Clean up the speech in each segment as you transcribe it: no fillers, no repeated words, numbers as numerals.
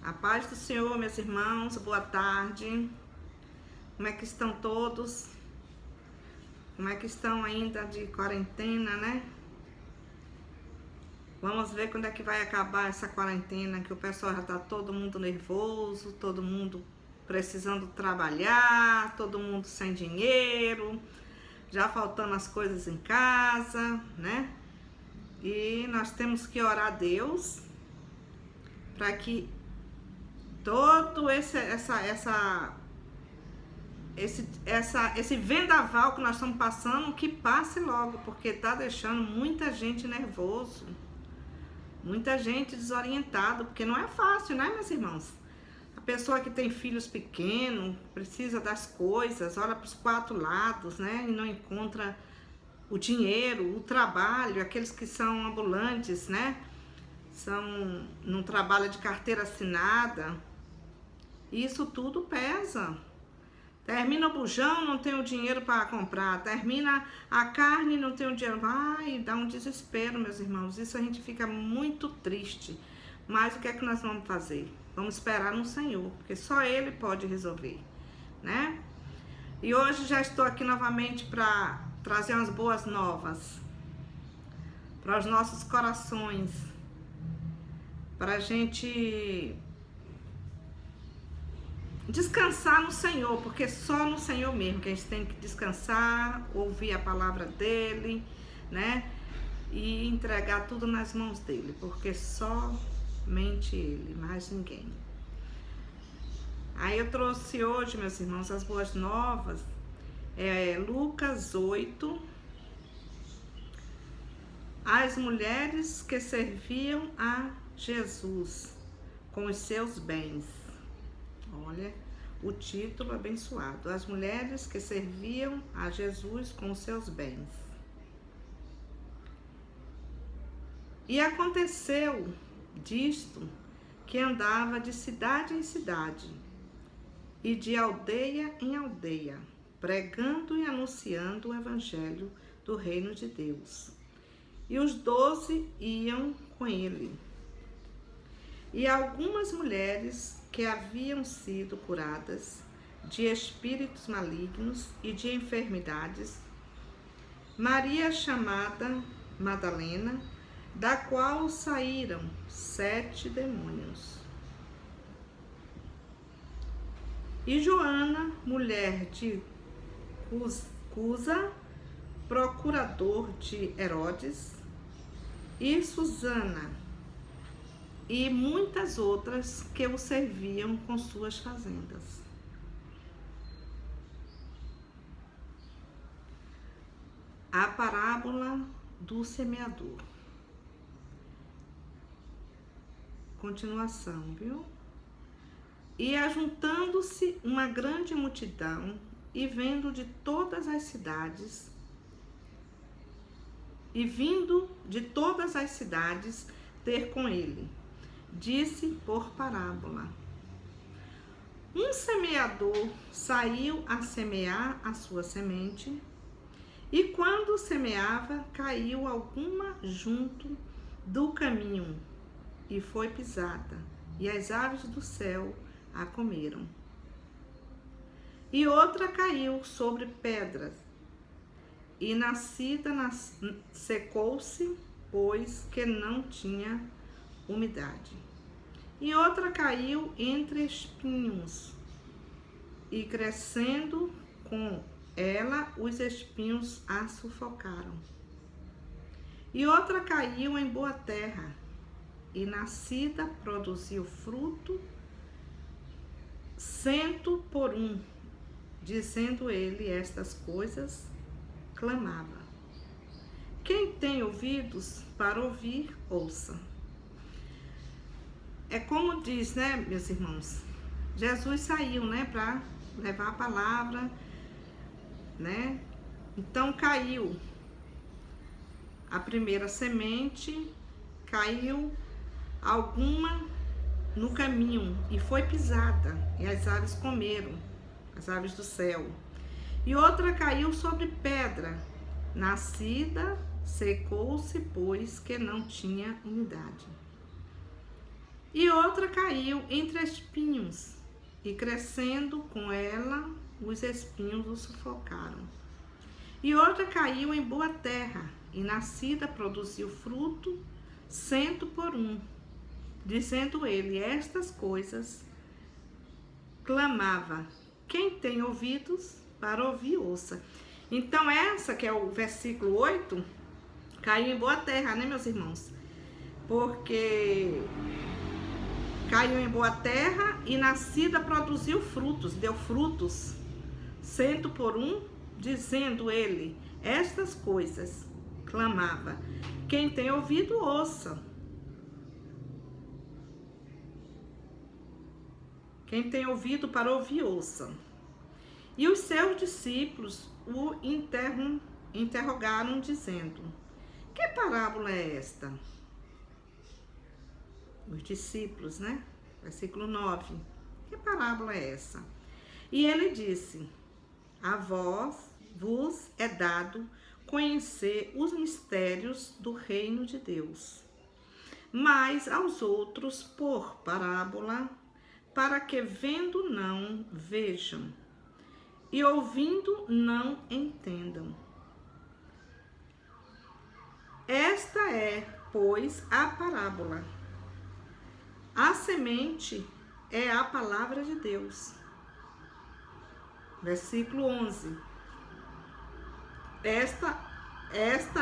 A paz do Senhor, meus irmãos, boa tarde. Como é que estão todos? Como é que estão ainda de quarentena, né? Vamos ver quando é que vai acabar essa quarentena, que o pessoal já tá todo mundo nervoso, todo mundo precisando trabalhar, todo mundo sem dinheiro, já faltando as coisas em casa, né? E nós temos que orar a Deus para que todo esse vendaval que nós estamos passando, que passe logo, porque tá deixando muita gente nervoso, muita gente desorientada, porque não é fácil, né, meus irmãos? A pessoa que tem filhos pequenos, precisa das coisas, olha para os quatro lados, né, e não encontra o dinheiro, o trabalho, aqueles que são ambulantes, né, não trabalha de carteira assinada. Isso tudo pesa. Termina o bujão, não tem o dinheiro para comprar. Termina a carne, não tem o dinheiro. Vai, dá um desespero, meus irmãos. Isso a gente fica muito triste. Mas o que é que nós vamos fazer? Vamos esperar no Senhor, porque só Ele pode resolver, né? E hoje já estou aqui novamente para trazer umas boas novas para os nossos corações, para a gente descansar no Senhor, porque só no Senhor mesmo que a gente tem que descansar, ouvir a palavra dele, né? E entregar tudo nas mãos dele, porque somente ele, mais ninguém. Aí eu trouxe hoje, meus irmãos, as boas novas, Lucas 8, as mulheres que serviam a Jesus com os seus bens. Olha, o título abençoado. As mulheres que serviam a Jesus com os seus bens. E aconteceu disto que andava de cidade em cidade e de aldeia em aldeia, pregando e anunciando o evangelho do reino de Deus. E os 12 iam com ele. E algumas mulheres que haviam sido curadas de espíritos malignos e de enfermidades, Maria chamada Madalena, da qual saíram 7 demônios, e Joana, mulher de Cusa, procurador de Herodes, e Susana, e muitas outras que o serviam com suas fazendas. A parábola do semeador. Continuação, viu? E ajuntando-se uma grande multidão, e vendo de todas as cidades, e vindo de todas as cidades ter com ele, disse por parábola: um semeador saiu a semear a sua semente, e quando semeava, caiu alguma junto do caminho, e foi pisada, e as aves do céu a comeram. E outra caiu sobre pedras, e secou-se, pois que não tinha umidade. E outra caiu entre espinhos, e crescendo com ela, os espinhos a sufocaram. E outra caiu em boa terra, e nascida produziu fruto 100 por 1. Dizendo ele estas coisas, clamava: quem tem ouvidos para ouvir, ouça. É como diz, né, meus irmãos? Jesus saiu, né, para levar a palavra, né? Então caiu a primeira semente, caiu alguma no caminho e foi pisada, e as aves comeram, as aves do céu. E outra caiu sobre pedra, nascida, secou-se, pois que não tinha umidade. E outra caiu entre espinhos, e crescendo com ela, os espinhos o sufocaram. E outra caiu em boa terra, e nascida produziu fruto, 100 por 1. Dizendo ele estas coisas, clamava: quem tem ouvidos para ouvir, ouça. Então essa que é o versículo 8, caiu em boa terra, né, meus irmãos? Porque caiu em boa terra e nascida produziu frutos, deu frutos, 100 por 1, dizendo ele estas coisas, clamava: quem tem ouvido, ouça. Quem tem ouvido para ouvir, ouça. E os seus discípulos o interrogaram, dizendo: que parábola é esta? Os discípulos, né? Versículo 9. Que parábola é essa? E ele disse: a vós vos é dado conhecer os mistérios do reino de Deus, mas aos outros por parábola, para que vendo não vejam, e ouvindo não entendam. Esta é, pois, a parábola. A semente é a palavra de Deus. Versículo 11. Esta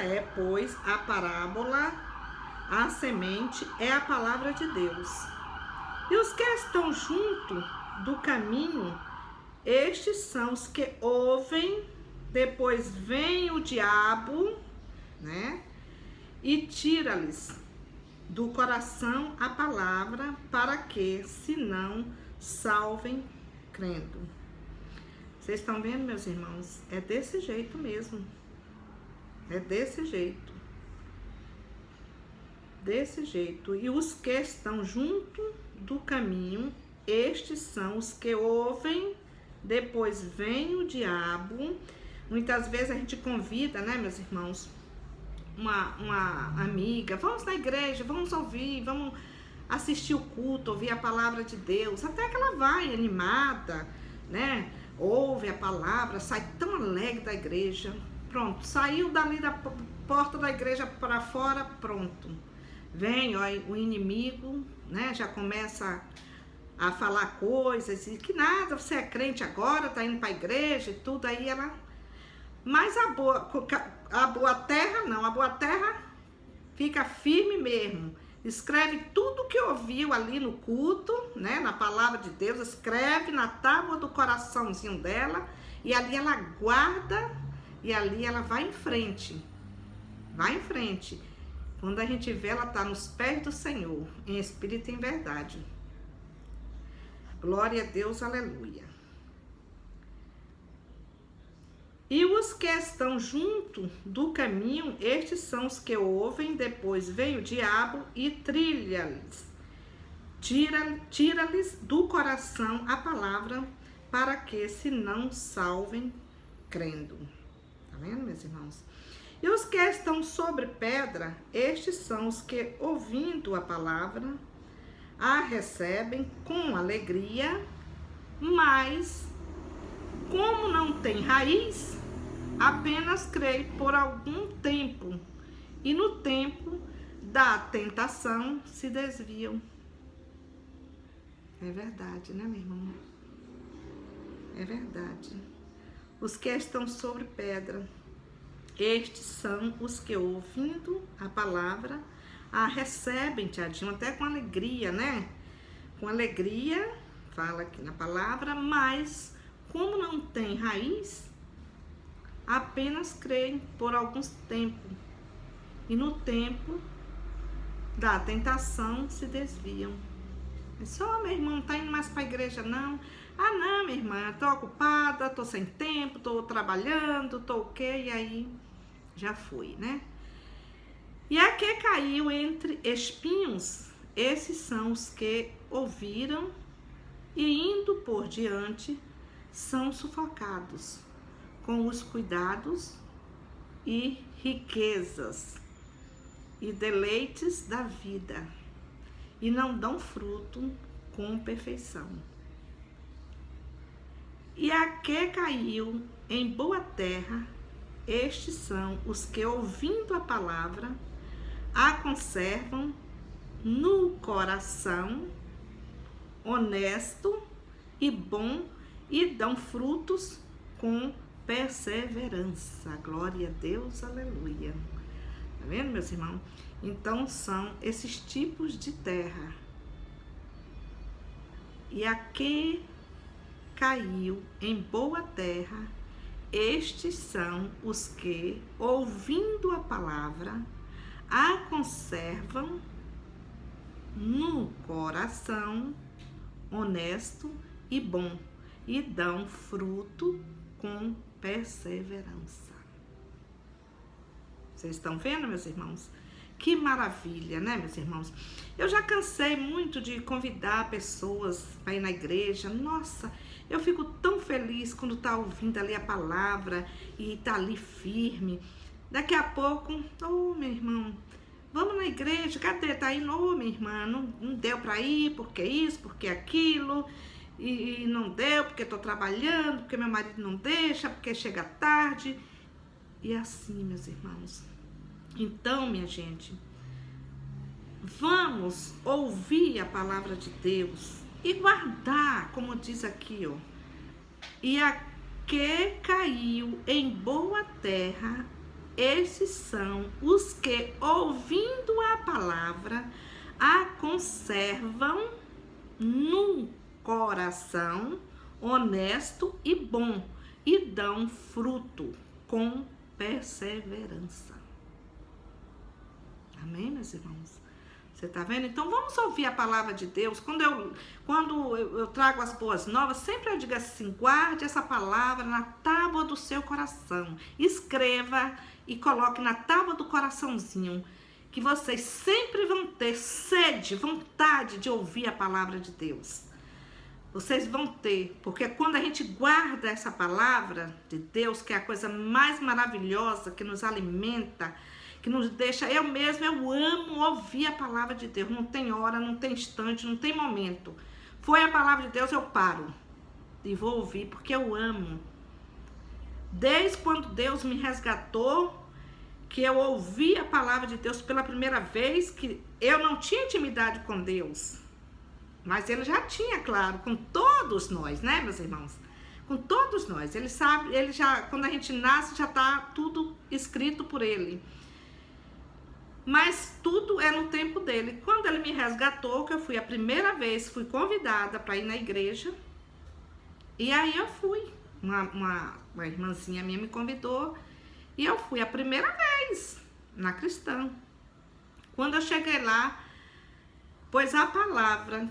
é, pois, a parábola. A semente é a palavra de Deus. E os que estão junto do caminho, estes são os que ouvem, depois vem o diabo, né? E tira-lhes do coração a palavra, para que, se não, salvem crendo. Vocês estão vendo, meus irmãos? É desse jeito mesmo. É desse jeito. Desse jeito. E os que estão junto do caminho, estes são os que ouvem, depois vem o diabo. Muitas vezes a gente convida, né, meus irmãos, uma amiga: vamos na igreja, vamos ouvir, vamos assistir o culto, ouvir a palavra de Deus. Até que ela vai animada, né, ouve a palavra, sai tão alegre da igreja. Pronto, saiu dali da porta da igreja para fora, pronto. Vem, ó, o inimigo, né, já começa a falar coisas, e que nada, você é crente agora, tá indo para a igreja e tudo. Aí ela... Mas a boa terra não, a boa terra fica firme mesmo. Escreve tudo que ouviu ali no culto, né, na palavra de Deus, escreve na tábua do coraçãozinho dela, e ali ela guarda, e ali ela vai em frente. Vai em frente. Quando a gente vê, ela está nos pés do Senhor, em espírito e em verdade. Glória a Deus, aleluia. E os que estão junto do caminho, estes são os que ouvem, depois vem o diabo e tira-lhes do coração a palavra, para que se não salvem crendo. Tá vendo, meus irmãos? E os que estão sobre pedra, estes são os que, ouvindo a palavra, a recebem com alegria, mas, como não tem raiz, apenas creem por algum tempo, e no tempo da tentação se desviam. É verdade, né, meu irmão? É verdade. Os que estão sobre pedra, estes são os que, ouvindo a palavra, a recebem, Tiadinho, até com alegria, né? Com alegria, fala aqui na palavra, mas como não tem raiz, apenas creem por alguns tempos, e no tempo da tentação se desviam. É só, meu irmão, não tá indo mais para a igreja, não? Ah, não, minha irmã, tô ocupada, tô sem tempo, tô trabalhando, tô o quê? E aí já foi, né? E a que caiu entre espinhos, esses são os que ouviram e, indo por diante, são sufocados com os cuidados e riquezas e deleites da vida, e não dão fruto com perfeição. E a que caiu em boa terra, estes são os que, ouvindo a palavra, a conservam no coração, honesto e bom, e dão frutos com perseverança. Glória a Deus, aleluia. Tá vendo, meus irmãos? Então são esses tipos de terra. E a que caiu em boa terra, estes são os que, ouvindo a palavra, a conservam no coração, honesto e bom, e dão fruto com perseverança. Vocês estão vendo, meus irmãos? Que maravilha, né, meus irmãos? Eu já cansei muito de convidar pessoas para ir na igreja. Nossa, eu fico tão feliz quando tá ouvindo ali a palavra e tá ali firme. Daqui a pouco, meu irmão, vamos na igreja, cadê? Tá indo, minha irmã, não deu para ir, porque isso, porque aquilo, e não deu, porque tô trabalhando, porque meu marido não deixa, porque chega tarde. E assim, meus irmãos. Então, minha gente, vamos ouvir a palavra de Deus e guardar, como diz aqui, ó. E a que caiu em boa terra, esses são os que, ouvindo a palavra, a conservam no coração, honesto e bom, e dão fruto com perseverança. Amém, meus irmãos? Você tá vendo? Então vamos ouvir a palavra de Deus. Quando eu trago as boas novas, sempre eu digo assim: guarde essa palavra na tábua do seu coração. Escreva e coloque na tábua do coraçãozinho, que vocês sempre vão ter sede, vontade de ouvir a palavra de Deus. Vocês vão ter, porque quando a gente guarda essa palavra de Deus, que é a coisa mais maravilhosa, que nos alimenta, que nos deixa, eu amo ouvir a palavra de Deus. Não tem hora, não tem instante, não tem momento. Foi a palavra de Deus, eu paro e vou ouvir, porque eu amo. Desde quando Deus me resgatou, que eu ouvi a palavra de Deus pela primeira vez, que eu não tinha intimidade com Deus, mas Ele já tinha, claro, com todos nós, né, meus irmãos? Com todos nós. Ele sabe, Ele já, quando a gente nasce, já está tudo escrito por Ele. Mas tudo é no tempo dele. Quando ele me resgatou, que eu fui a primeira vez, fui convidada para ir na igreja. E aí eu fui. Uma irmãzinha minha me convidou. E eu fui a primeira vez na cristã. Quando eu cheguei lá, pois a palavra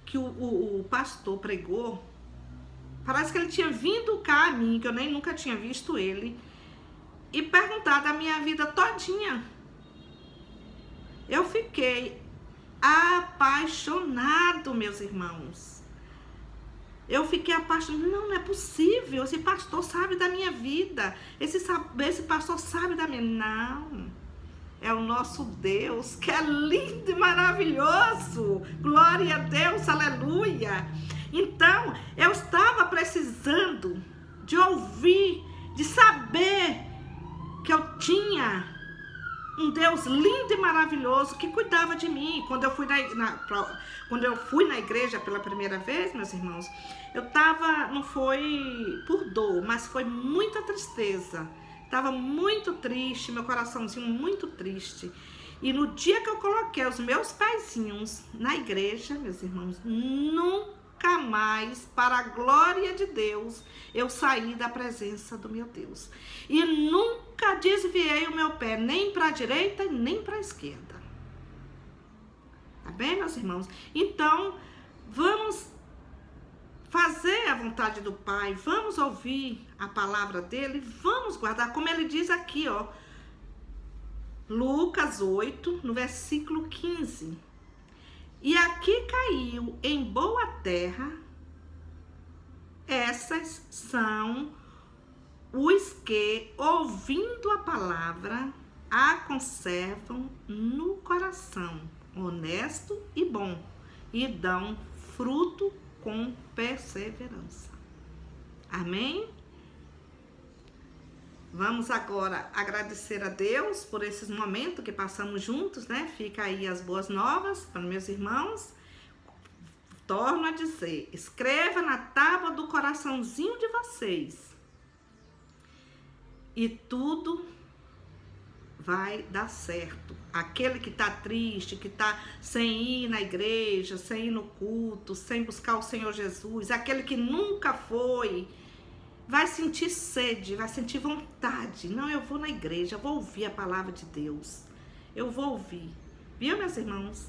que o pastor pregou, parece que ele tinha vindo cá a mim, que eu nem nunca tinha visto ele, e perguntado a minha vida todinha. Eu fiquei apaixonado, meus irmãos. Eu fiquei apaixonado. Não é possível. Esse pastor sabe da minha vida. Esse pastor sabe da minha... Não. É o nosso Deus, que é lindo e maravilhoso. Glória a Deus, aleluia. Então, eu estava precisando de ouvir, de saber que eu tinha um Deus lindo e maravilhoso que cuidava de mim. Quando eu fui na igreja pela primeira vez, meus irmãos, eu tava, não foi por dor, mas foi muita tristeza. Tava muito triste, meu coraçãozinho muito triste. E no dia que eu coloquei os meus pezinhos na igreja, meus irmãos, nunca mais, para a glória de Deus, eu saí da presença do meu Deus. E nunca desviei o meu pé, nem para a direita, nem para a esquerda. Tá bem, meus irmãos? Então, vamos fazer a vontade do Pai, vamos ouvir a palavra dele, vamos guardar, como ele diz aqui, ó, Lucas 8, no versículo 15. E aqui caiu em boa terra, essas são os que, ouvindo a palavra, a conservam no coração, honesto e bom, e dão fruto com perseverança. Amém? Vamos agora agradecer a Deus por esses momentos que passamos juntos, né? Fica aí as boas novas para meus irmãos. Torno a dizer, escreva na tábua do coraçãozinho de vocês e tudo vai dar certo. Aquele que tá triste, que tá sem ir na igreja, sem ir no culto, sem buscar o Senhor Jesus, aquele que nunca foi, vai sentir sede, vai sentir vontade. Não, eu vou na igreja, eu vou ouvir a palavra de Deus. Eu vou ouvir. Viu, meus irmãos?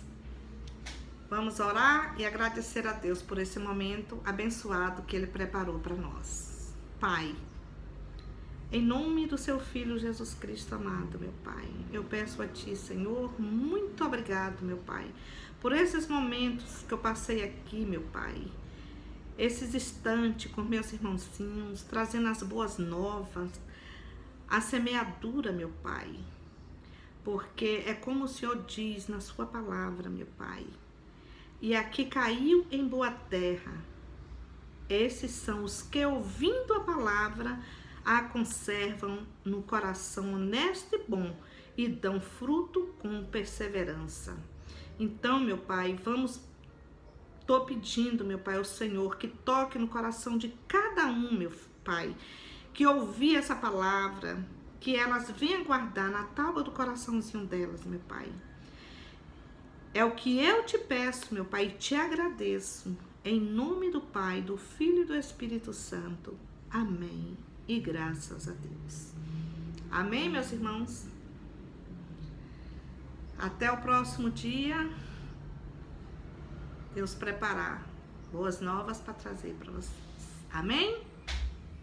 Vamos orar e agradecer a Deus por esse momento abençoado que Ele preparou para nós. Pai, em nome do Seu Filho Jesus Cristo amado, meu Pai, eu peço a Ti, Senhor, muito obrigado, meu Pai, por esses momentos que eu passei aqui, meu Pai. Esses instantes com meus irmãozinhos, trazendo as boas novas, a semeadura, meu Pai. Porque é como o Senhor diz na Sua palavra, meu Pai. E aqui caiu em boa terra. Esses são os que, ouvindo a palavra, a conservam no coração honesto e bom e dão fruto com perseverança. Então, meu Pai, Estou pedindo, meu Pai, ao Senhor, que toque no coração de cada um, meu Pai, que ouvir essa palavra, que elas venham guardar na tábua do coraçãozinho delas, meu Pai. É o que eu te peço, meu Pai, e te agradeço, em nome do Pai, do Filho e do Espírito Santo. Amém. E graças a Deus. Amém, meus irmãos? Até o próximo dia. Deus preparar boas novas para trazer para vocês. Amém?